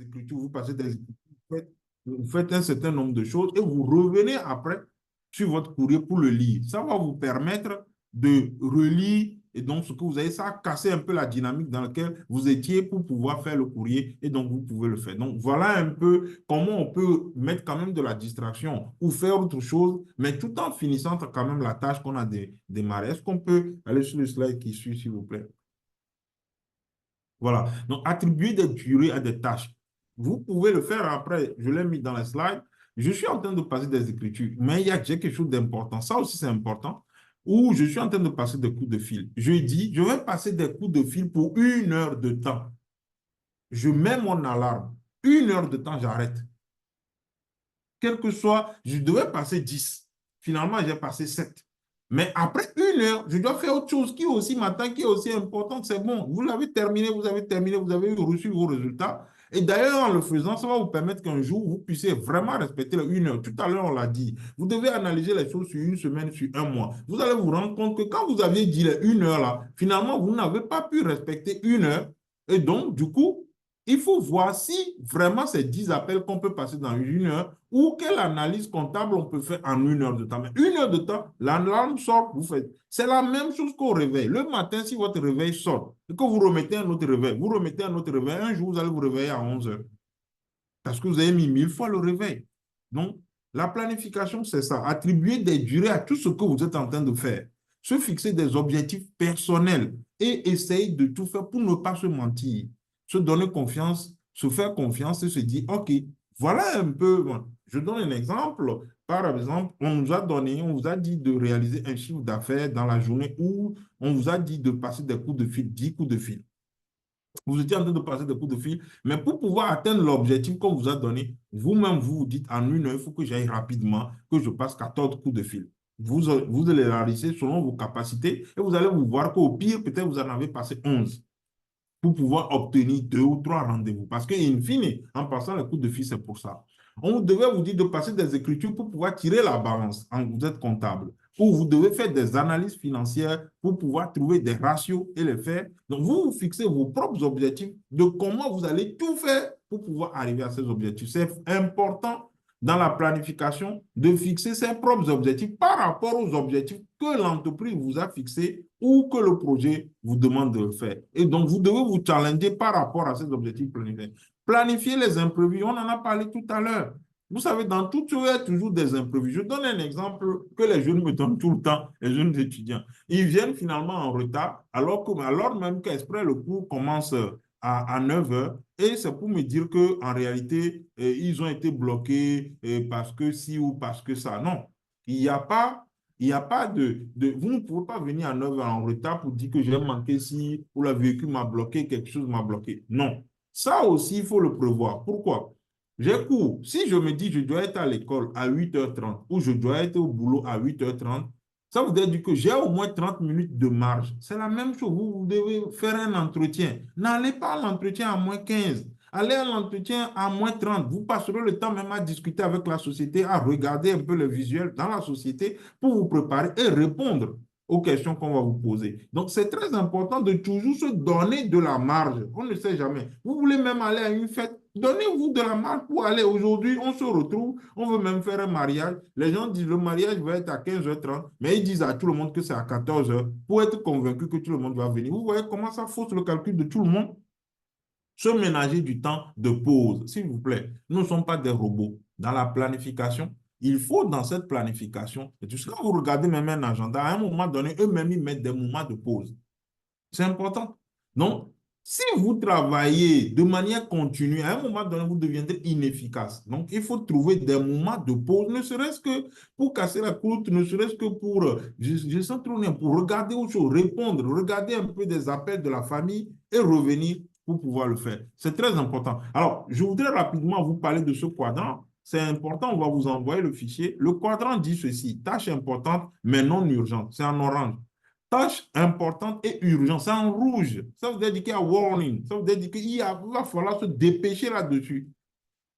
écritures, vous passez des écritures, vous faites un certain nombre de choses et vous revenez après sur votre courrier pour le lire. Ça va vous permettre de relire et donc ce que vous avez, ça a cassé un peu la dynamique dans laquelle vous étiez pour pouvoir faire le courrier et donc vous pouvez le faire. Donc voilà un peu comment on peut mettre quand même de la distraction ou faire autre chose, mais tout en finissant quand même la tâche qu'on a démarrée. Est-ce qu'on peut aller sur le slide qui suit, s'il vous plaît? Voilà. Donc, attribuer des durées à des tâches. Vous pouvez le faire après. Je l'ai mis dans les slides. Je suis en train de passer des écritures, mais il y a quelque chose d'important. Ça aussi, c'est important. Où je suis en train de passer des coups de fil. Je dis, je vais passer des coups de fil pour 1 heure de temps. Je mets mon alarme. 1 heure de temps, j'arrête. Quel que soit, je devais passer 10. Finalement, j'ai passé 7. Mais après 1 heure, je dois faire autre chose qui aussi m'attend, qui est aussi importante. C'est bon, vous l'avez terminé, vous avez terminé, vous avez reçu vos résultats. Et d'ailleurs, en le faisant, ça va vous permettre qu'un jour, vous puissiez vraiment respecter les 1 heure. Tout à l'heure, on l'a dit. Vous devez analyser les choses sur une semaine, sur un mois. Vous allez vous rendre compte que quand vous aviez dit les 1 heure là, finalement, vous n'avez pas pu respecter 1 heure. Et donc, du coup, il faut voir si vraiment c'est 10 appels qu'on peut passer dans 1 heure ou quelle analyse comptable on peut faire en 1 heure de temps. Mais 1 heure de temps, l'alarme sort, vous faites. C'est la même chose qu'au réveil. Le matin, si votre réveil sort et que vous remettez un autre réveil, vous remettez un autre réveil, un jour, vous allez vous réveiller à 11 heures parce que vous avez mis 1000 fois le réveil. Donc, la planification, c'est ça. Attribuer des durées à tout ce que vous êtes en train de faire. Se fixer des objectifs personnels et essayer de tout faire pour ne pas se mentir. Se donner confiance, se faire confiance et se dire, OK, voilà un peu. Je donne un exemple. Par exemple, on vous a dit de réaliser un chiffre d'affaires dans la journée ou on vous a dit de passer des coups de fil, 10 coups de fil. Vous étiez en train de passer des coups de fil, mais pour pouvoir atteindre l'objectif qu'on vous a donné, vous-même, vous dites en 1 heure, il faut que j'aille rapidement, que je passe 14 coups de fil. Vous allez réaliser selon vos capacités et vous allez vous voir qu'au pire, peut-être vous en avez passé 11 pour pouvoir obtenir 2 ou 3 rendez-vous. Parce qu'in fine, en passant les coups de fil, c'est pour ça. On devait vous dire de passer des écritures pour pouvoir tirer la balance quand vous êtes comptable. Ou vous devez faire des analyses financières pour pouvoir trouver des ratios et les faire. Donc, vous fixez vos propres objectifs de comment vous allez tout faire pour pouvoir arriver à ces objectifs. C'est important dans la planification de fixer ses propres objectifs par rapport aux objectifs que l'entreprise vous a fixés ou que le projet vous demande de faire. Et donc, vous devez vous challenger par rapport à ces objectifs planifiés. Planifier les imprévus, on en a parlé tout à l'heure. Vous savez, dans tout, il y a toujours des imprévus. Je donne un exemple que les jeunes me donnent tout le temps, les jeunes étudiants. Ils viennent finalement en retard, alors même qu'exprès le cours commence à 9 heures. Et c'est pour me dire qu'en réalité, ils ont été bloqués parce que ci ou parce que ça. Non, il n'y a pas, il n'y a pas vous ne pouvez pas venir à 9 heures en retard pour dire que j'ai manqué ci ou le véhicule m'a bloqué, quelque chose m'a bloqué. Non. Ça aussi, il faut le prévoir. Pourquoi? J'ai cours. Si je me dis que je dois être à l'école à 8h30 ou je dois être au boulot à 8h30, ça voudrait dire que j'ai au moins 30 minutes de marge. C'est la même chose. Vous devez faire un entretien. N'allez pas à l'entretien à -15. Allez à l'entretien à -30. Vous passerez le temps même à discuter avec la société, à regarder un peu le visuel dans la société pour vous préparer et répondre aux questions qu'on va vous poser. Donc, c'est très important de toujours se donner de la marge. On ne sait jamais. Vous voulez même aller à une fête, donnez-vous de la marge pour aller. Aujourd'hui, on se retrouve, on veut même faire un mariage. Les gens disent le mariage va être à 15h30, mais ils disent à tout le monde que c'est à 14h pour être convaincu que tout le monde va venir. Vous voyez comment ça fausse le calcul de tout le monde? Se ménager du temps de pause, s'il vous plaît. Nous ne sommes pas des robots. Dans la planification, il faut dans cette planification, et quand vous regardez même un agenda, à un moment donné, eux-mêmes, ils mettent des moments de pause. C'est important. Donc, si vous travaillez de manière continue, à un moment donné, vous deviendrez inefficace. Donc, il faut trouver des moments de pause, ne serait-ce que pour casser la croûte, ne serait-ce que pour, je sens trop bien, pour regarder autre chose, répondre, regarder un peu des appels de la famille et revenir pour pouvoir le faire. C'est très important. Alors, je voudrais rapidement vous parler de ce quadrant. C'est important, on va vous envoyer le fichier. Le quadrant dit ceci, tâche importante mais non urgente. C'est en orange. Tâche importante et urgente, c'est en rouge. Ça veut dire qu'il y a warning. Ça veut dire qu'il va falloir se dépêcher là-dessus.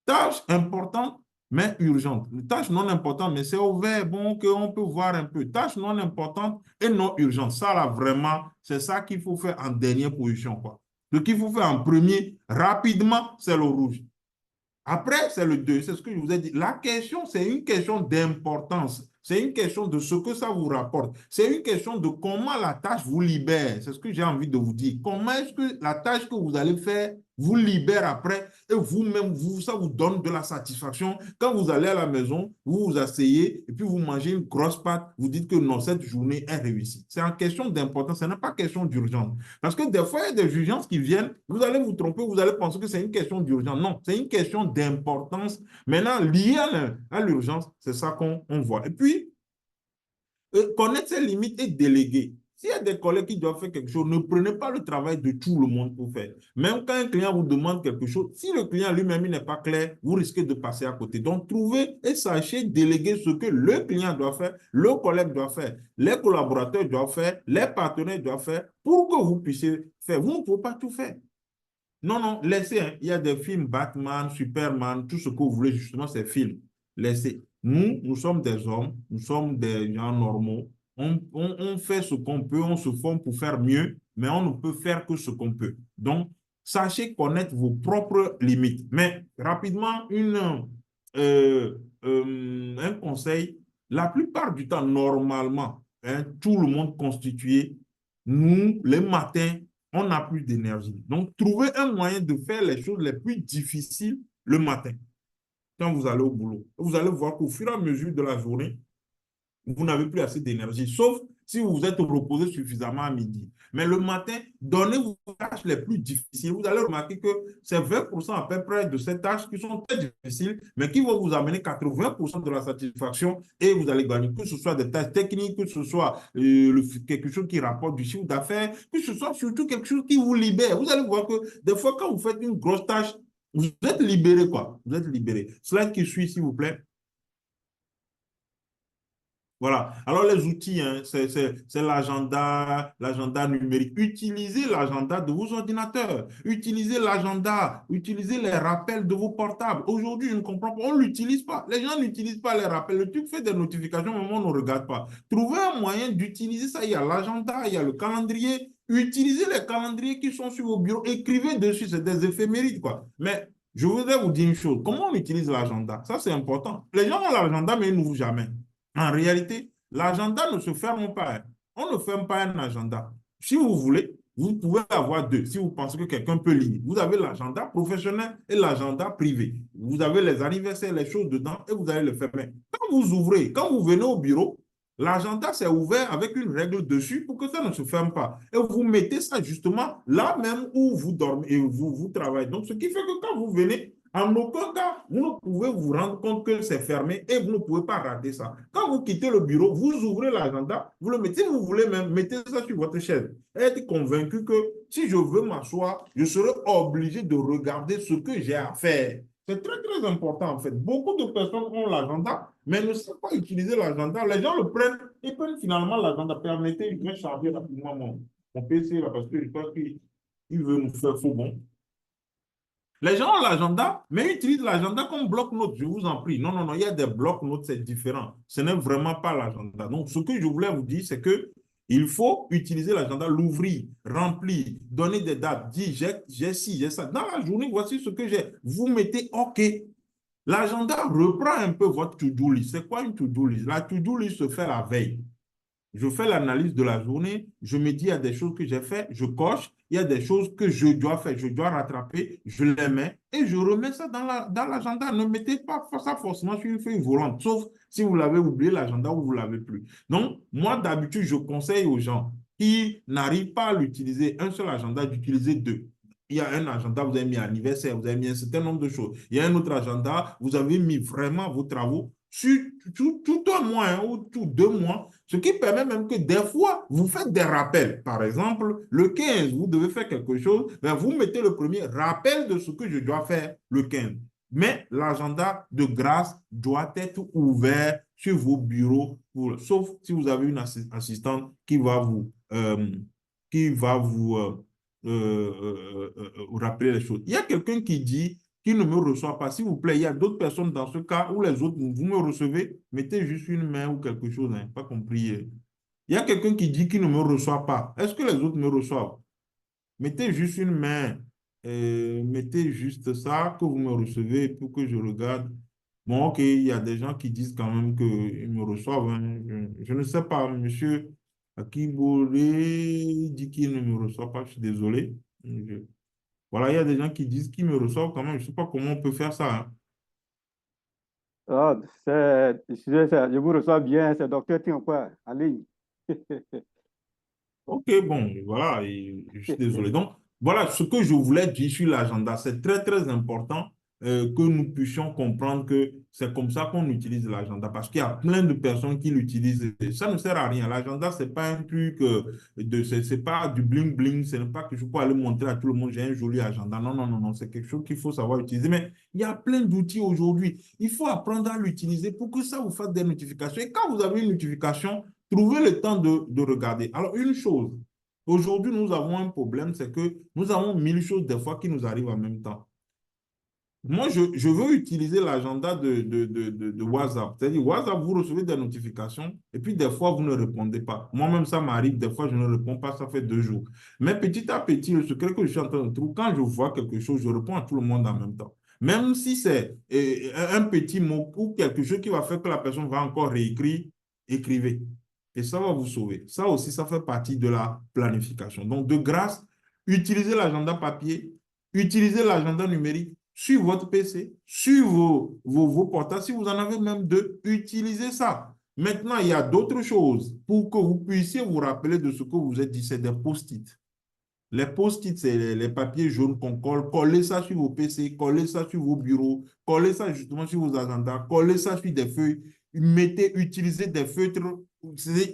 Tâche importante, mais urgente. Tâche non importante, mais c'est au vert, bon, qu'on peut voir un peu. Tâche non importante et non urgente. Ça, là, vraiment, c'est ça qu'il faut faire en dernière position, quoi. Ce qu'il faut faire en premier, rapidement, c'est le rouge. Après, c'est le 2, c'est ce que je vous ai dit. La question, c'est une question d'importance. C'est une question de ce que ça vous rapporte. C'est une question de comment la tâche vous libère. C'est ce que j'ai envie de vous dire. Comment est-ce que la tâche que vous allez faire vous libère après et vous-même, ça vous donne de la satisfaction. Quand vous allez à la maison, vous vous asseyez et puis vous mangez une grosse pâte, vous dites que non, cette journée est réussie. C'est en question d'importance, ce n'est pas question d'urgence. Parce que des fois, il y a des urgences qui viennent, vous allez vous tromper, vous allez penser que c'est une question d'urgence. Non, c'est une question d'importance. Maintenant, liée à l'urgence, c'est ça qu'on voit. Et puis, connaître ses limites et déléguer. S'il y a des collègues qui doivent faire quelque chose, ne prenez pas le travail de tout le monde pour faire. Même quand un client vous demande quelque chose, si le client lui-même n'est pas clair, vous risquez de passer à côté. Donc, trouvez et sachez déléguer ce que le client doit faire, le collègue doit faire, les collaborateurs doivent faire, les partenaires doivent faire pour que vous puissiez faire. Vous ne pouvez pas tout faire. Non, non, laissez. Hein. Il y a des films Batman, Superman, tout ce que vous voulez, justement, ces films. Laissez. Nous sommes des hommes, nous sommes des gens normaux. On fait ce qu'on peut, on se forme pour faire mieux, mais on ne peut faire que ce qu'on peut. Donc, sachez connaître vos propres limites. Mais rapidement, un conseil, la plupart du temps, normalement, hein, tout le monde constitué, nous, les matins, on n'a plus d'énergie. Donc, trouvez un moyen de faire les choses les plus difficiles le matin, quand vous allez au boulot. Vous allez voir qu'au fur et à mesure de la journée, vous n'avez plus assez d'énergie, sauf si vous vous êtes reposé suffisamment à midi. Mais le matin, donnez vos tâches les plus difficiles. Vous allez remarquer que c'est 20% à peu près de ces tâches qui sont très difficiles, mais qui vont vous amener 80% de la satisfaction et vous allez gagner, que ce soit des tâches techniques, que ce soit quelque chose qui rapporte du chiffre d'affaires, que ce soit surtout quelque chose qui vous libère. Vous allez voir que des fois, quand vous faites une grosse tâche, vous êtes libéré, quoi. Vous êtes libéré. Slide qui suit, s'il vous plaît. Voilà. Alors, les outils, hein, c'est l'agenda numérique. Utilisez l'agenda de vos ordinateurs. Utilisez l'agenda. Utilisez les rappels de vos portables. Aujourd'hui, je ne comprends pas. On ne l'utilise pas. Les gens n'utilisent pas les rappels. Le truc fait des notifications, mais on ne regarde pas. Trouvez un moyen d'utiliser ça. Il y a l'agenda, il y a le calendrier. Utilisez les calendriers qui sont sur vos bureaux. Écrivez dessus. C'est des éphémérides, quoi. Mais je voudrais vous dire une chose. Comment on utilise l'agenda? Ça, c'est important. Les gens ont l'agenda, mais ils n'ouvrent jamais. En réalité, l'agenda ne se ferme pas. Hein. On ne ferme pas un agenda. Si vous voulez, vous pouvez avoir deux. Si vous pensez que quelqu'un peut lire, vous avez l'agenda professionnel et l'agenda privé. Vous avez les anniversaires, les choses dedans et vous allez le fermer. Quand vous ouvrez, quand vous venez au bureau, l'agenda s'est ouvert avec une règle dessus pour que ça ne se ferme pas. Et vous mettez ça justement là même où vous dormez et vous travaillez. Donc, ce qui fait que quand vous venez, en aucun cas, vous ne pouvez vous rendre compte que c'est fermé et vous ne pouvez pas rater ça. Quand vous quittez le bureau, vous ouvrez l'agenda, vous le mettez, si vous voulez même, mettez ça sur votre chaise. Et être convaincu que si je veux m'asseoir, je serai obligé de regarder ce que j'ai à faire. C'est très, très important en fait. Beaucoup de personnes ont l'agenda, mais ne savent pas utiliser l'agenda. Les gens le prennent, ils prennent finalement l'agenda. Permettez, je vais charger rapidement mon PC là, parce que je pense qu'il veut nous faire faux bon. Les gens ont l'agenda, mais utilisent l'agenda comme bloc-notes, je vous en prie. Non, non, non, il y a des bloc-notes, c'est différent. Ce n'est vraiment pas l'agenda. Donc, ce que je voulais vous dire, c'est que il faut utiliser l'agenda, l'ouvrir, remplir, donner des dates, dire j'ai ci, j'ai ça. Dans la journée, voici ce que j'ai. Vous mettez OK. L'agenda reprend un peu votre to-do list. C'est quoi une to-do list? La to-do list se fait la veille. Je fais l'analyse de la journée, je me dis, il y a des choses que j'ai fait, je coche, il y a des choses que je dois faire, je dois rattraper, je les mets et je remets ça dans l'agenda. Ne mettez pas ça forcément sur une feuille volante, sauf si vous l'avez oublié, l'agenda, ou vous ne l'avez plus. Donc, moi, d'habitude, je conseille aux gens qui n'arrivent pas à l'utiliser, un seul agenda, d'utiliser deux. Il y a un agenda, vous avez mis anniversaire, vous avez mis un certain nombre de choses. Il y a un autre agenda, vous avez mis vraiment vos travaux sur tout un mois hein, ou tout 2 mois, ce qui permet même que des fois, vous faites des rappels. Par exemple, le 15, vous devez faire quelque chose, ben vous mettez le premier rappel de ce que je dois faire le 15. Mais l'agenda de grâce doit être ouvert sur vos bureaux, sauf si vous avez une assistante qui va vous rappeler les choses. Il y a quelqu'un qui dit qui ne me reçoit pas. S'il vous plaît, il y a d'autres personnes dans ce cas où les autres, vous me recevez, mettez juste une main ou quelque chose, hein, pas compris. Il y a quelqu'un qui dit qu'il ne me reçoit pas. Est-ce que les autres me reçoivent? Mettez juste une main. Mettez juste ça, que vous me recevez pour que je regarde. Bon, ok, il y a des gens qui disent quand même qu'ils me reçoivent, hein. Je ne sais pas, monsieur Akibolé dit qu'il ne me reçoit pas, je suis désolé. Voilà, il y a des gens qui disent qu'ils me reçoivent quand même. Je ne sais pas comment on peut faire ça, hein. Ah, je vous reçois bien, c'est docteur Tienpois, en ligne. Ok, bon, voilà, je suis désolé. Donc, voilà ce que je voulais dire sur l'agenda. C'est très, très important que nous puissions comprendre que c'est comme ça qu'on utilise l'agenda parce qu'il y a plein de personnes qui l'utilisent. Ça ne sert à rien. L'agenda, c'est pas un truc c'est pas du bling-bling. Ce n'est pas que je peux aller montrer à tout le monde, j'ai un joli agenda. Non, non, non, non. C'est quelque chose qu'il faut savoir utiliser. Mais il y a plein d'outils aujourd'hui. Il faut apprendre à l'utiliser pour que ça vous fasse des notifications. Et quand vous avez une notification, trouvez le temps de regarder. Alors, une chose, aujourd'hui, nous avons un problème, c'est que nous avons mille choses des fois qui nous arrivent en même temps. Moi, je veux utiliser l'agenda de WhatsApp. C'est-à-dire, WhatsApp, vous recevez des notifications et puis des fois, vous ne répondez pas. Moi-même, ça m'arrive, des fois, je ne réponds pas, ça fait 2 jours. Mais petit à petit, le secret que je suis en train de trouver, quand je vois quelque chose, je réponds à tout le monde en même temps. Même si c'est un petit mot ou quelque chose qui va faire que la personne va encore réécrire, écrivez. Et ça va vous sauver. Ça aussi, ça fait partie de la planification. Donc, de grâce, utilisez l'agenda papier, utilisez l'agenda numérique sur votre PC, sur vos portables. Si vous en avez même deux, utilisez ça. Maintenant, il y a d'autres choses pour que vous puissiez vous rappeler de ce que vous êtes dit, c'est des post-it. Les post-it, c'est les papiers jaunes qu'on colle. Collez ça sur vos PC, collez ça sur vos bureaux, collez ça justement sur vos agendas, collez ça sur des feuilles. Mettez, utilisez des feutres.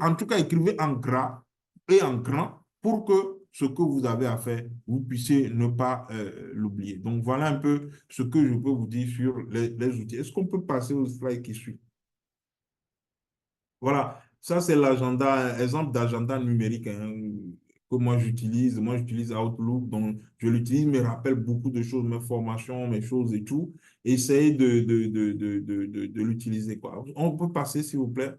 En tout cas, écrivez en gras et en grand pour que ce que vous avez à faire, vous puissiez ne pas l'oublier. Donc, voilà un peu ce que je peux vous dire sur les outils. Est-ce qu'on peut passer au slide qui suit? Voilà, ça c'est l'agenda, exemple d'agenda numérique, hein, que moi j'utilise. Moi j'utilise Outlook, donc je l'utilise, me rappelle beaucoup de choses, mes formations, mes choses et tout. Essayez de l'utiliser, quoi. On peut passer, s'il vous plaît.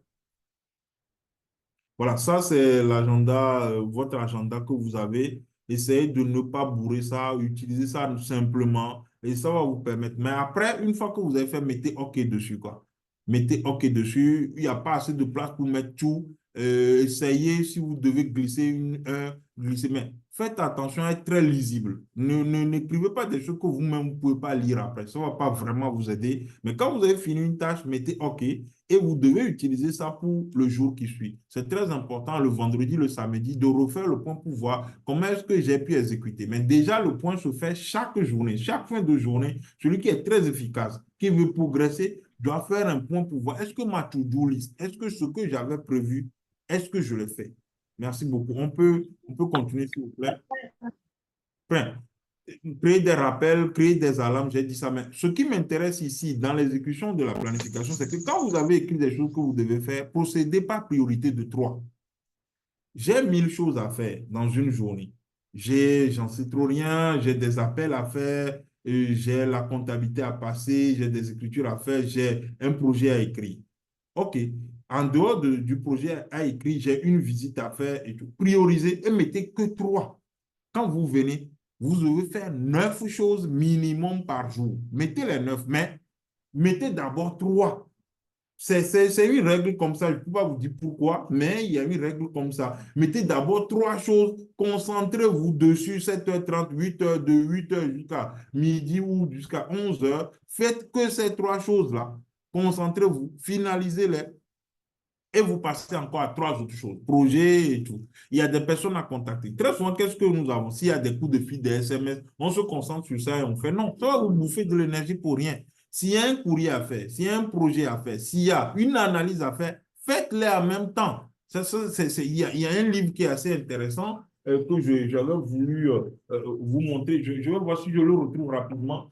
Voilà, ça c'est l'agenda, votre agenda que vous avez. Essayez de ne pas bourrer ça, utilisez ça simplement et ça va vous permettre. Mais après, une fois que vous avez fait, mettez OK dessus, quoi. Mettez OK dessus. Il n'y a pas assez de place pour mettre tout. Essayez, si vous devez glisser une heure, glissez. Mais faites attention à être très lisible. N'écrivez pas des choses que vous-même ne pouvez pas lire après. Ça ne va pas vraiment vous aider. Mais quand vous avez fini une tâche, mettez OK et vous devez utiliser ça pour le jour qui suit. C'est très important le vendredi, le samedi, de refaire le point pour voir comment est-ce que j'ai pu exécuter. Mais déjà, le point se fait chaque journée, chaque fin de journée. Celui qui est très efficace, qui veut progresser, doit faire un point pour voir est-ce que ma to-do list, est-ce que ce que j'avais prévu, est-ce que je le fais? Merci beaucoup. On peut continuer, s'il vous plaît. Enfin, créer des rappels, créer des alarmes, j'ai dit ça. Mais ce qui m'intéresse ici, dans l'exécution de la planification, c'est que quand vous avez écrit des choses que vous devez faire, procédez par priorité de trois. J'ai 1000 choses à faire dans une journée. J'en sais trop rien, j'ai des appels à faire, j'ai la comptabilité à passer, j'ai des écritures à faire, j'ai un projet à écrire. OK. En dehors du projet à écrire, j'ai une visite à faire et tout. Priorisez et mettez que trois. Quand vous venez, vous devez faire 9 choses minimum par jour. Mettez les 9, mais mettez d'abord trois. C'est une règle comme ça. Je ne peux pas vous dire pourquoi, mais il y a une règle comme ça. Mettez d'abord trois choses. Concentrez-vous dessus 7h30, 8h, de 8h jusqu'à midi ou jusqu'à 11h. Faites que ces trois choses-là. Concentrez-vous, finalisez-les et vous passez encore à trois autres choses, projets et tout. Il y a des personnes à contacter. Très souvent, qu'est-ce que nous avons? S'il y a des coups de fil, des SMS, on se concentre sur ça et on fait non. Ça va vous bouffer de l'énergie pour rien. S'il y a un courrier à faire, s'il y a un projet à faire, s'il y a une analyse à faire, faites-les en même temps. Il y a un livre qui est assez intéressant que j'avais voulu vous montrer. Je vais voir si je le retrouve rapidement.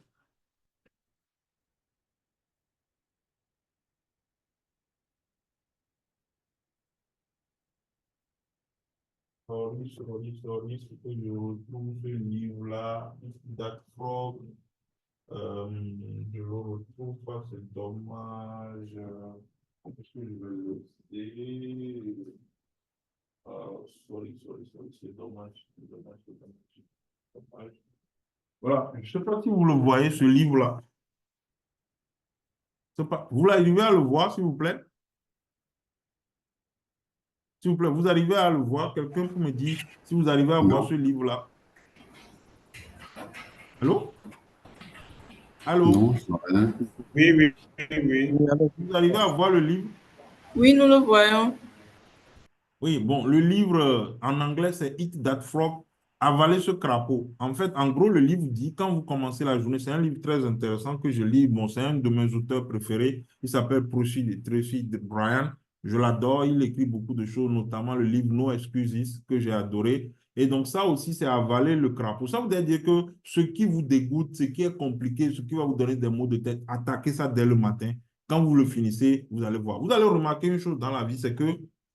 Sorry, c'est que je retrouve ce livre-là, That Frog. Euh, je le retrouve pas, c'est dommage. Est-ce que je vais le citer? Sorry, c'est dommage, c'est dommage, c'est dommage. Dommage. Voilà. Je ne sais pas si vous le voyez, ce livre-là. Je sais pas. Vous arrivez à le voir, s'il vous plaît? S'il vous plaît, vous arrivez à le voir? Quelqu'un peut me dire si vous arrivez à voir Non, ce livre-là. Allô? non, Allô? ça va rien. Oui, oui, oui. Oui, allez. Vous arrivez à voir le livre? Oui, nous le voyons. Oui, bon, le livre en anglais, c'est Eat That Frog, avaler ce crapaud. En fait, en gros, le livre dit, quand vous commencez la journée, c'est un livre très intéressant que je lis. Bon, c'est un de mes auteurs préférés. Il s'appelle Tracy Bryan. Je l'adore. Il écrit beaucoup de choses, notamment le livre No Excuses, que j'ai adoré. Et donc, ça aussi, c'est avaler le crapaud. Ça veut dire que ce qui vous dégoûte, ce qui est compliqué, ce qui va vous donner des maux de tête, attaquez ça dès le matin. Quand vous le finissez, vous allez voir. Vous allez remarquer une chose dans la vie, c'est que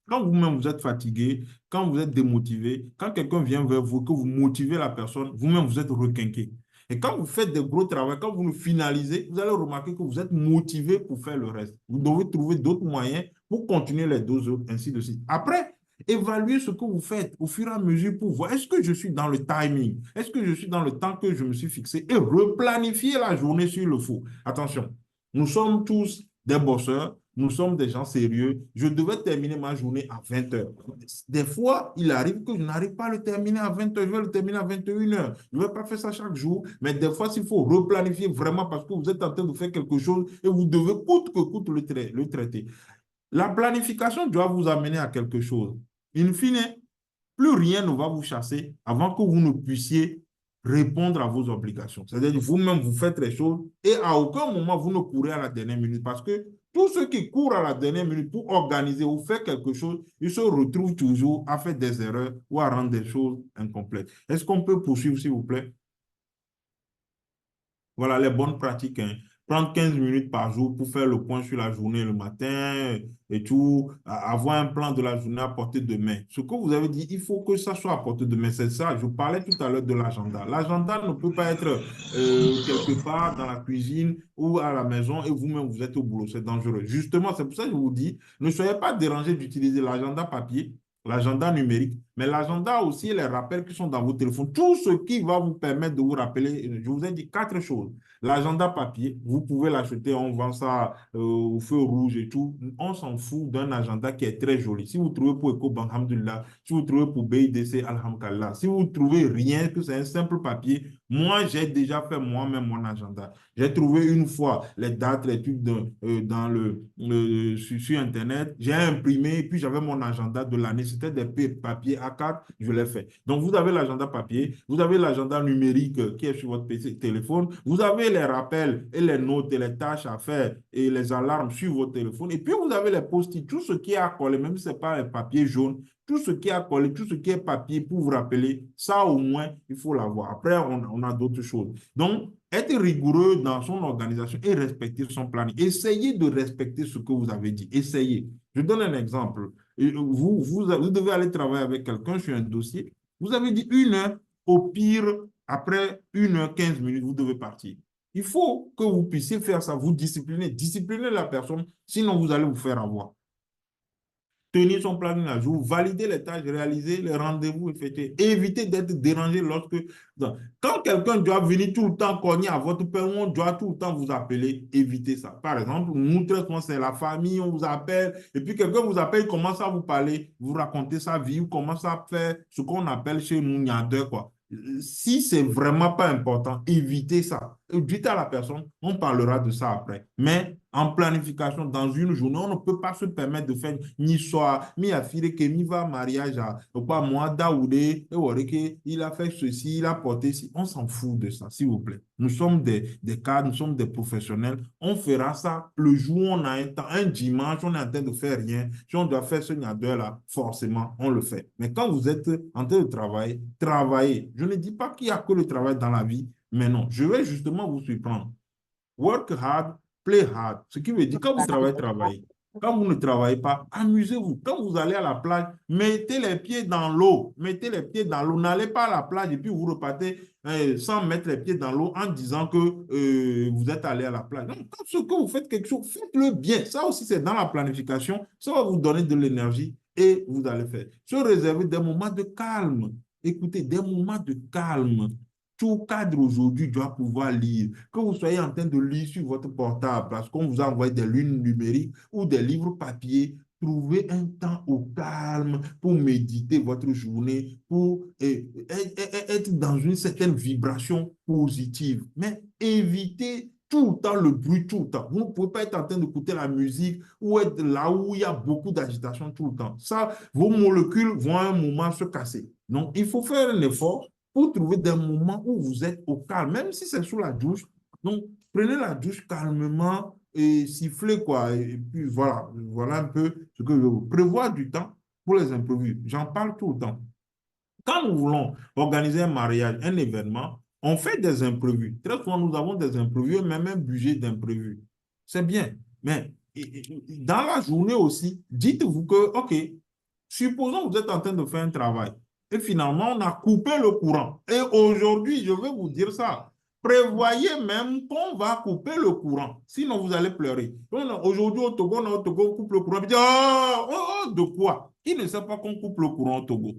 quand vous-même vous êtes fatigué, quand vous êtes démotivé, quand quelqu'un vient vers vous, que vous motivez la personne, vous-même vous êtes requinqué. Et quand vous faites des gros travaux, quand vous le finalisez, vous allez remarquer que vous êtes motivé pour faire le reste. Vous devez trouver d'autres moyens pour continuer les deux autres, ainsi de suite. Après, évaluez ce que vous faites au fur et à mesure pour voir est-ce que je suis dans le timing, est-ce que je suis dans le temps que je me suis fixé et replanifier la journée s'il le faut. Attention, nous sommes tous des bosseurs, nous sommes des gens sérieux. Je devais terminer ma journée à 20 heures. Des fois, il arrive que je n'arrive pas à le terminer à 20 heures, je vais le terminer à 21 heures. Je ne vais pas faire ça chaque jour, mais des fois, s'il faut replanifier vraiment parce que vous êtes en train de faire quelque chose et vous devez coûte que coûte le traiter. La planification doit vous amener à quelque chose. In fine, plus rien ne va vous chasser avant que vous ne puissiez répondre à vos obligations. C'est-à-dire que vous-même, vous faites les choses et à aucun moment, vous ne courez à la dernière minute parce que tous ceux qui courent à la dernière minute pour organiser ou faire quelque chose, ils se retrouvent toujours à faire des erreurs ou à rendre des choses incomplètes. Est-ce qu'on peut poursuivre, s'il vous plaît? Voilà les bonnes pratiques, hein. Prendre 15 minutes par jour pour faire le point sur la journée le matin et tout, avoir un plan de la journée à portée de main. Ce que vous avez dit, il faut que ça soit à portée de main. C'est ça, je parlais tout à l'heure de l'agenda. L'agenda ne peut pas être quelque part dans la cuisine ou à la maison et vous-même vous êtes au boulot. C'est dangereux. Justement, c'est pour ça que je vous dis, ne soyez pas dérangés d'utiliser l'agenda papier, l'agenda numérique, mais l'agenda aussi, les rappels qui sont dans vos téléphones, tout ce qui va vous permettre de vous rappeler. Je vous ai dit quatre choses. L'agenda papier, vous pouvez l'acheter, on vend ça au feu rouge et tout. On s'en fout d'un agenda qui est très joli. Si vous trouvez pour EcoBank, alhamdoulilah. Si vous trouvez pour BIDC, alhamdoulilah. Si vous trouvez rien, que c'est un simple papier, moi, j'ai déjà fait moi-même mon agenda. J'ai trouvé une fois les dates, les trucs dans sur Internet. J'ai imprimé et puis j'avais mon agenda de l'année. C'était des papiers A4, je l'ai fait. Donc, vous avez l'agenda papier, vous avez l'agenda numérique qui est sur votre PC, téléphone, vous avez les rappels et les notes et les tâches à faire et les alarmes sur votre téléphone. Et puis, vous avez les post-it, tout ce qui est à coller, même si ce n'est pas un papier jaune, tout ce qui est à coller, tout ce qui est papier pour vous rappeler, ça au moins, il faut l'avoir. Après, on a d'autres choses. Donc, être rigoureux dans son organisation et respecter son planning. Essayez de respecter ce que vous avez dit. Essayez. Je donne un exemple. Vous devez aller travailler avec quelqu'un sur un dossier. Vous avez dit 1 heure, au pire, après 1 heure, 15 minutes, vous devez partir. Il faut que vous puissiez faire ça, vous discipliner, discipliner la personne, sinon vous allez vous faire avoir. Tenir son planning à jour, valider les tâches, réaliser les rendez-vous effectués, éviter d'être dérangé lorsque... Quand quelqu'un doit venir tout le temps cogner à votre père, on doit tout le temps vous appeler, évitez ça. Par exemple, nous, très souvent, c'est la famille, on vous appelle, et puis quelqu'un vous appelle, il commence à vous parler, vous racontez sa vie, vous commencez à faire ce qu'on appelle chez nous, niadeur, quoi. Si c'est vraiment pas important, évitez ça. Dites à la personne, on parlera de ça après. Mais en planification, dans une journée, on ne peut pas se permettre de faire ni soir, ni affirmer que mi va mariage à quoi moi, Daoudé, il a fait ceci, il a porté ci. On s'en fout de ça, s'il vous plaît. Nous sommes des cadres, nous sommes des professionnels. On fera ça le jour où on a un temps, un dimanche, on est en train de faire rien. Si on doit faire ce là forcément, on le fait. Mais quand vous êtes en train de travailler, travaillez. Je ne dis pas qu'il n'y a que le travail dans la vie, mais non, je vais justement vous surprendre. Work hard, play hard. Ce qui veut dire, quand vous travaillez, travaillez. Quand vous ne travaillez pas, amusez-vous. Quand vous allez à la plage, mettez les pieds dans l'eau. Mettez les pieds dans l'eau. N'allez pas à la plage et puis vous repartez sans mettre les pieds dans l'eau en disant que vous êtes allé à la plage. Donc, quand ce que vous faites quelque chose, faites-le bien. Ça aussi, c'est dans la planification. Ça va vous donner de l'énergie et vous allez faire. Se réserver des moments de calme. Écoutez, des moments de calme. tout cadre aujourd'hui doit pouvoir lire. Que vous soyez en train de lire sur votre portable parce qu'on vous a envoyé des lunes numériques ou des livres papier, trouvez un temps au calme pour méditer votre journée, pour être dans une certaine vibration positive. Mais évitez tout le temps le bruit, tout le temps. Vous ne pouvez pas être en train d'écouter la musique ou être là où il y a beaucoup d'agitation tout le temps. Ça, vos molécules vont à un moment se casser. Donc, il faut faire un effort pour trouver des moments où vous êtes au calme, même si c'est sous la douche. Donc, prenez la douche calmement et sifflez, quoi. Et puis, voilà un peu ce que je veux. Prévoir du temps pour les imprévus. J'en parle tout le temps. Quand nous voulons organiser un mariage, un événement, on fait des imprévus. Très souvent, nous avons des imprévus, même un budget d'imprévus. C'est bien. Mais dans la journée aussi, dites-vous que, OK, supposons que vous êtes en train de faire un travail et finalement, on a coupé le courant. Et aujourd'hui, je vais vous dire ça. Prévoyez même qu'on va couper le courant. Sinon, vous allez pleurer. Aujourd'hui, au Togo, on coupe le courant. De quoi? Qui ne sait pas qu'on coupe le courant au Togo?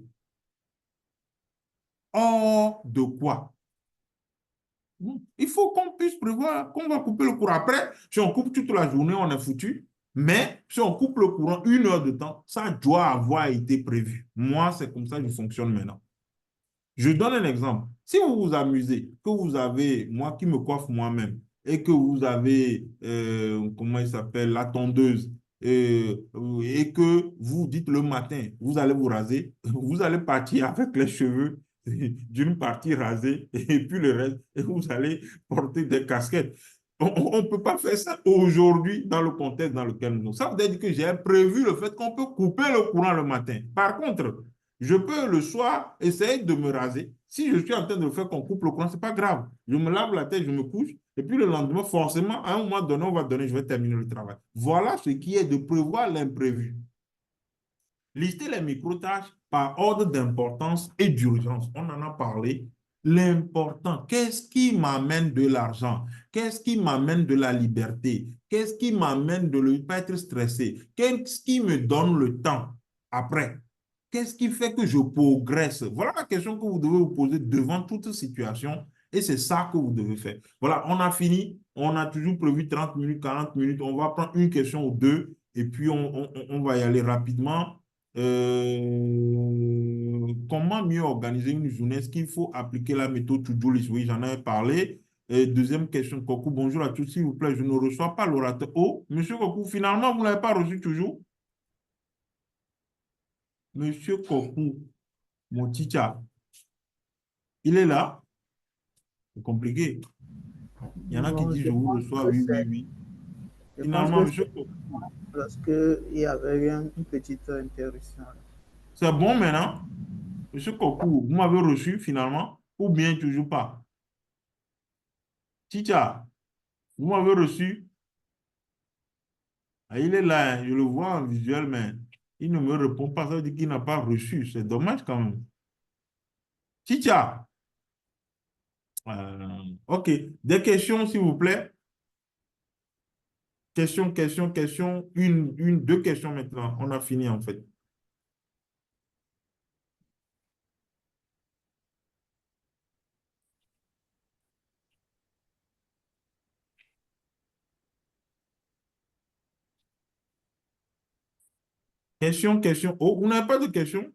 Oh, de quoi? Il faut qu'on puisse prévoir qu'on va couper le courant. Après, si on coupe toute la journée, on est foutu. Mais si on coupe le courant 1 heure de temps, ça doit avoir été prévu. Moi, c'est comme ça que je fonctionne maintenant. Je donne un exemple. Si vous vous amusez, que vous avez, moi qui me coiffe moi-même, et que vous avez, comment il s'appelle, la tondeuse, et que vous dites le matin, vous allez vous raser, vous allez partir avec les cheveux d'une partie rasée, et puis le reste, et vous allez porter des casquettes. On ne peut pas faire ça aujourd'hui dans le contexte dans lequel nous sommes. Ça veut dire que j'ai prévu le fait qu'on peut couper le courant le matin. Par contre, je peux le soir essayer de me raser. Si je suis en train de faire qu'on coupe le courant, ce n'est pas grave. Je me lave la tête, je me couche. Et puis le lendemain, forcément, à un moment donné, on va donner, je vais terminer le travail. Voilà ce qui est de prévoir l'imprévu. Listez les micro-tâches par ordre d'importance et d'urgence. On en a parlé. L'important, qu'est-ce qui m'amène de l'argent? Qu'est-ce qui m'amène de la liberté? Qu'est-ce qui m'amène de ne pas être stressé? Qu'est-ce qui me donne le temps après? Qu'est-ce qui fait que je progresse? Voilà la question que vous devez vous poser devant toute situation et c'est ça que vous devez faire. Voilà, on a fini. On a toujours prévu 30 minutes, 40 minutes. On va prendre une question ou deux et puis on va y aller rapidement. Comment mieux organiser une journée? Est-ce qu'il faut appliquer la méthode to-do list? Oui, j'en avais parlé. Deuxième question, Kokou, bonjour à tous, s'il vous plaît, je ne reçois pas l'orateur. Oh, monsieur Kokou, finalement, vous ne l'avez pas reçu toujours? Monsieur Kokou, mon teacher, il est là? C'est compliqué. Il y en a qui Non, disent je je vous pense reçois, que oui, oui, c'est oui. je pense Finalement, que monsieur c'est Kokou, parce qu'il y avait eu une petite interruption. c'est bon maintenant? Monsieur Kokou, vous m'avez reçu finalement ou bien toujours pas? Teacher, vous m'avez reçu? Ah, il est là, hein, je le vois en visuel, mais il ne me répond pas. Ça veut dire qu'il n'a pas reçu. C'est dommage quand même. Teacher, OK. Des questions, s'il vous plaît. Question, question, question. Deux questions maintenant. On a fini en fait. Question, question. Oh, vous n'avez pas de question?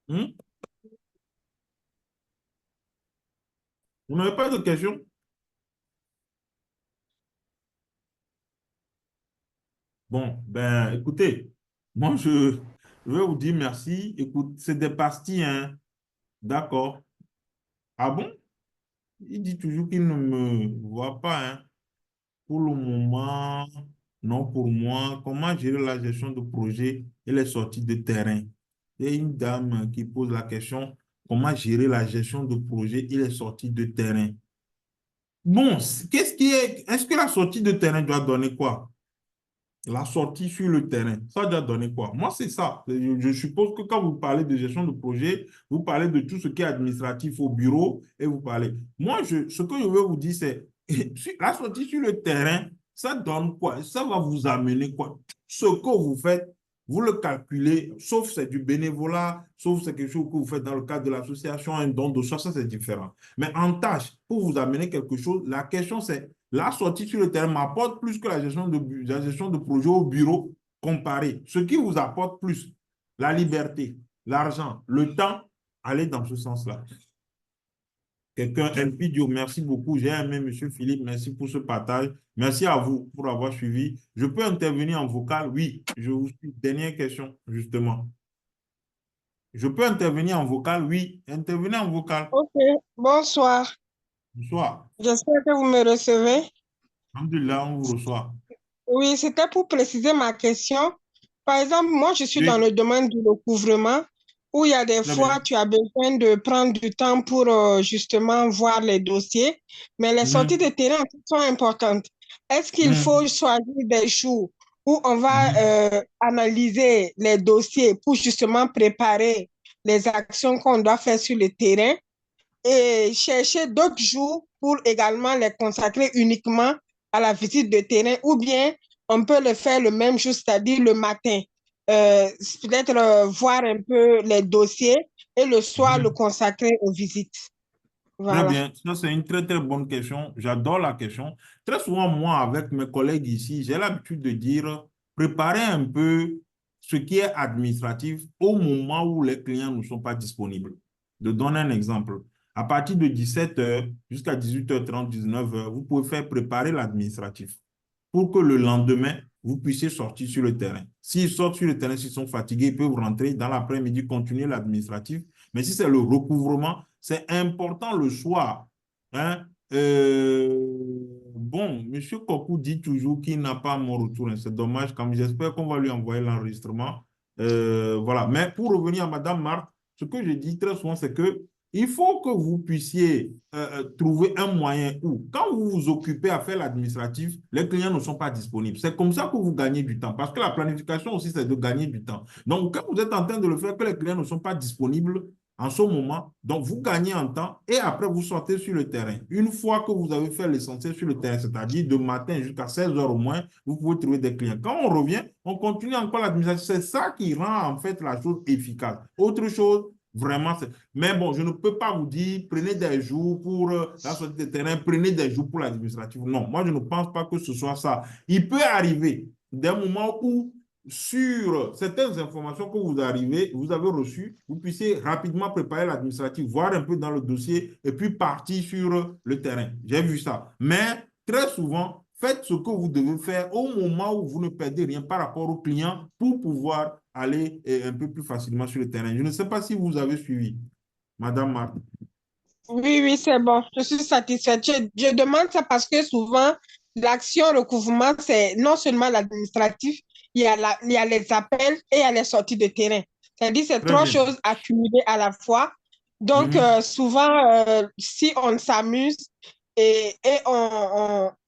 Hmm? Vous n'avez pas de question? Bon, ben, écoutez, moi, je vais vous dire merci. Écoute, c'est des pastilles, hein. D'accord. Ah bon? Il dit toujours qu'il ne me voit pas, hein. Pour le moment, non pour moi. Comment gérer la gestion de projet et les sorties de terrain? Il y a une dame qui pose la question, comment gérer la gestion de projet et les sorties de terrain? Bon, qu'est-ce qui est... Est-ce que la sortie de terrain doit donner quoi? La sortie sur le terrain, ça doit donner quoi? Moi, c'est ça. Je suppose que quand vous parlez de gestion de projet, vous parlez de tout ce qui est administratif au bureau et vous parlez. Moi, ce que je veux vous dire, c'est la sortie sur le terrain, ça donne quoi? Ça va vous amener quoi? Ce que vous faites, vous le calculez, sauf c'est du bénévolat, sauf c'est quelque chose que vous faites dans le cadre de l'association, un don de soi, ça c'est différent. Mais en tâche, pour vous amener quelque chose, la question c'est, la sortie sur le terrain m'apporte plus que la gestion de projet au bureau comparé. Ce qui vous apporte plus, la liberté, l'argent, le temps, allez dans ce sens-là. Quelqu'un, Elpidio, merci beaucoup. J'ai aimé, M. Philippe, merci pour ce partage. Merci à vous pour avoir suivi. Je peux intervenir en vocal? Oui, je vous suis. Dernière question, justement. Je peux intervenir en vocal? Oui, intervenez en vocal. Ok, bonsoir. Bonsoir. J'espère que vous me recevez. Alhamdulillah, on vous reçoit. Oui, c'était pour préciser ma question. Par exemple, moi, je suis dans Oui, le domaine du recouvrement où il y a des très fois, bien. tu as besoin de prendre du temps pour justement voir les dossiers, mais les sorties de Mhm, terrain sont importantes. Est-ce qu'il faut mhm, choisir des jours où on va mhm. analyser les dossiers pour justement préparer les actions qu'on doit faire sur le terrain et chercher d'autres jours pour également les consacrer uniquement à la visite de terrain ou bien on peut le faire le même jour, c'est-à-dire le matin, peut-être voir un peu les dossiers et le soir le Mhm. consacrer aux visites. Très Voilà. bien, ça c'est une très très bonne question. J'adore la question. Très souvent, moi, avec mes collègues ici, j'ai l'habitude de dire, préparez un peu ce qui est administratif au moment où les clients ne sont pas disponibles. De donner un exemple. À partir de 17h jusqu'à 18h30, 19h, vous pouvez faire préparer l'administratif pour que le lendemain, vous puissiez sortir sur le terrain. S'ils sortent sur le terrain, s'ils sont fatigués, ils peuvent rentrer dans l'après-midi, continuer l'administratif. Mais si c'est le recouvrement, c'est important le soir. Hein? Bon, M. Kokou dit toujours qu'il n'a pas mon retour. Hein. C'est dommage, comme j'espère qu'on va lui envoyer l'enregistrement. Voilà. Mais pour revenir à Mme Marthe, ce que je dis très souvent, c'est que il faut que vous puissiez trouver un moyen où, quand vous vous occupez à faire l'administratif, les clients ne sont pas disponibles. C'est comme ça que vous gagnez du temps. Parce que la planification aussi, c'est de gagner du temps. Donc, quand vous êtes en train de le faire, que les clients ne sont pas disponibles en ce moment, donc vous gagnez en temps et après vous sortez sur le terrain. Une fois que vous avez fait l'essentiel sur le terrain, c'est-à-dire de matin jusqu'à 16 heures au moins, vous pouvez trouver des clients. Quand on revient, on continue encore l'administration. C'est ça qui rend en fait la chose efficace. Autre chose, vraiment, mais bon, je ne peux pas vous dire, prenez des jours pour la sortie de terrain, prenez des jours pour l'administratif. Non, moi, je ne pense pas que ce soit ça. Il peut arriver des moments où, sur certaines informations que vous avez reçues, vous puissiez rapidement préparer l'administratif, voir un peu dans le dossier et puis partir sur le terrain. J'ai vu ça. Mais très souvent, faites ce que vous devez faire au moment où vous ne perdez rien par rapport aux clients pour pouvoir aller un peu plus facilement sur le terrain. Je ne sais pas si vous avez suivi, Madame Marthe. Oui, oui, c'est bon. Je suis satisfaite. Je demande ça parce que souvent, l'action recouvrement, c'est non seulement l'administratif, il y a les appels et il y a les sorties de terrain. C'est-à-dire, c'est Très trois bien. choses accumulées à la fois. Donc, Mhm. souvent, si on s'amuse et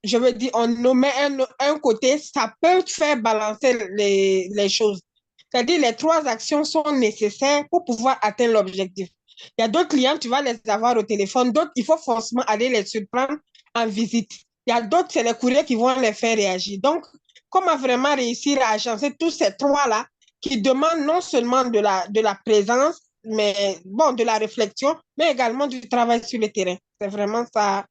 je veux dire, on nous met un côté, ça peut faire balancer les choses. C'est-à-dire, les trois actions sont nécessaires pour pouvoir atteindre l'objectif. Il y a d'autres clients, tu vas les avoir au téléphone. D'autres, il faut forcément aller les surprendre en visite. Il y a d'autres, c'est les courriers qui vont les faire réagir. Donc, comment vraiment réussir à agencer tous ces trois-là qui demandent non seulement de la présence, mais bon, de la réflexion, mais également du travail sur le terrain. C'est vraiment ça,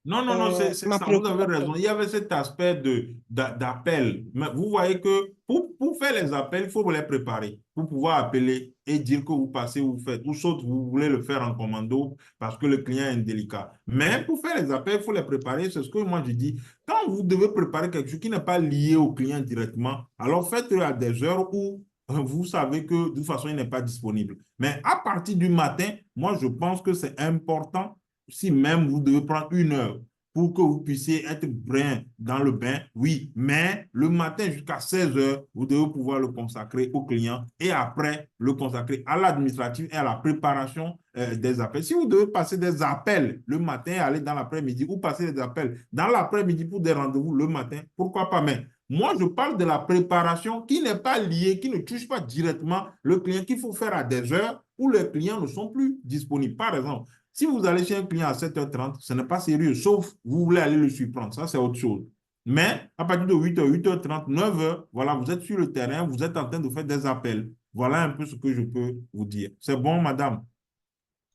Non, non, non, c'est ma ça, vous avez préoccupation. raison. Il y avait cet aspect d'appel. Mais vous voyez que pour faire les appels, il faut les préparer. Pour pouvoir appeler et dire que vous passez, vous faites. Ou soit vous voulez le faire en commando parce que le client est indélicat. Mais pour faire les appels, il faut les préparer. C'est ce que moi je dis. Quand vous devez préparer quelque chose qui n'est pas lié au client directement, alors faites-le à des heures où vous savez que de toute façon, il n'est pas disponible. Mais à partir du matin, moi, je pense que c'est important si même vous devez prendre une heure pour que vous puissiez être bien dans le bain, oui, mais le matin jusqu'à 16 heures, vous devez pouvoir le consacrer au client et après le consacrer à l'administratif et à la préparation des appels. Si vous devez passer des appels le matin et aller dans l'après-midi ou passer des appels dans l'après-midi pour des rendez-vous le matin, pourquoi pas, mais moi, je parle de la préparation qui n'est pas liée, qui ne touche pas directement le client, qu'il faut faire à des heures où les clients ne sont plus disponibles. Par exemple, si vous allez chez un client à 7h30, ce n'est pas sérieux, sauf vous voulez aller le surprendre. Ça, c'est autre chose. Mais à partir de 8h, 8h30, 9h, voilà, vous êtes sur le terrain, vous êtes en train de faire des appels. Voilà un peu ce que je peux vous dire. C'est bon, madame?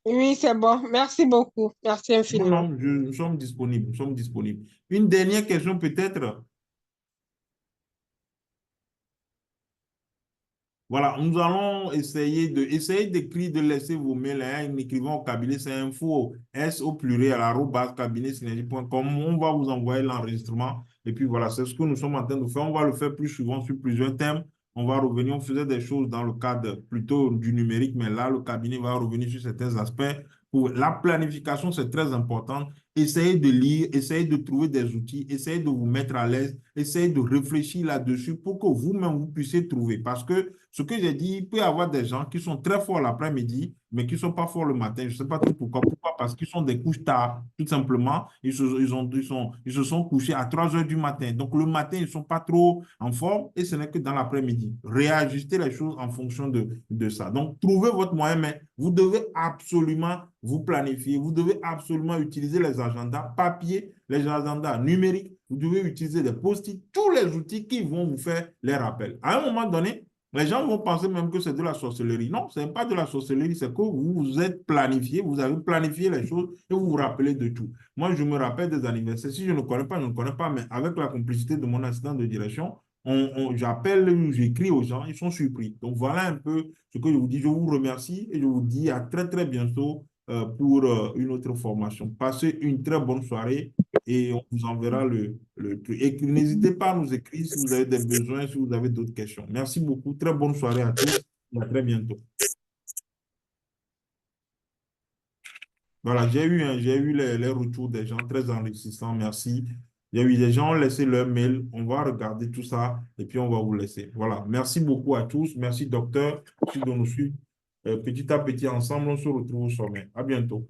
Oui, c'est bon. Merci beaucoup. Merci Non, infiniment. non, nous sommes disponibles, nous sommes disponibles. Une dernière question peut-être. Voilà, nous allons essayer d'écrire, de laisser vos mails, hein, en écrivant au cabinet, c'est info, S au pluriel, arobase cabinetsynergie.com. On va vous envoyer l'enregistrement. Et puis voilà, c'est ce que nous sommes en train de faire. On va le faire plus souvent sur plusieurs thèmes. On va revenir, on faisait des choses dans le cadre plutôt du numérique, mais là, le cabinet va revenir sur certains aspects. Pour la planification, c'est très important. Essayez de lire, essayez de trouver des outils, essayez de vous mettre à l'aise, essayez de réfléchir là-dessus pour que vous-même vous puissiez trouver. Parce que ce que j'ai dit, il peut y avoir des gens qui sont très forts l'après-midi, mais qui ne sont pas forts le matin. Je ne sais pas trop pourquoi. Pourquoi? Parce qu'ils sont des couches tard, tout simplement. Ils se sont couchés à 3 heures du matin. Donc, le matin, ils ne sont pas trop en forme et ce n'est que dans l'après-midi. Réajustez les choses en fonction de ça. Donc, trouvez votre moyen, mais vous devez absolument vous planifier. Vous devez absolument utiliser les agendas papier, les agendas numériques. Vous devez utiliser des post-it, tous les outils qui vont vous faire les rappels. À un moment donné, les gens vont penser même que c'est de la sorcellerie. Non, ce n'est pas de la sorcellerie, c'est que vous vous êtes planifié, vous avez planifié les choses et vous vous rappelez de tout. Moi, je me rappelle des anniversaires. Si je ne connais pas, je ne connais pas, mais avec la complicité de mon assistant de direction, j'appelle, j'écris aux gens, ils sont surpris. Donc, voilà un peu ce que je vous dis. Je vous remercie et je vous dis à très, très bientôt pour une autre formation. Passez une très bonne soirée et on vous enverra le truc. Et n'hésitez pas à nous écrire si vous avez des besoins, si vous avez d'autres questions. Merci beaucoup. Très bonne soirée à tous. À très bientôt. Voilà, j'ai eu les retours des gens très enrichissants. Merci. Il y a eu des gens qui ont laissé leur mail. On va regarder tout ça et puis on va vous laisser. Voilà. Merci beaucoup à tous. Merci, docteur. Merci de nous suivre. Petit à petit, ensemble, on se retrouve au sommet. À bientôt.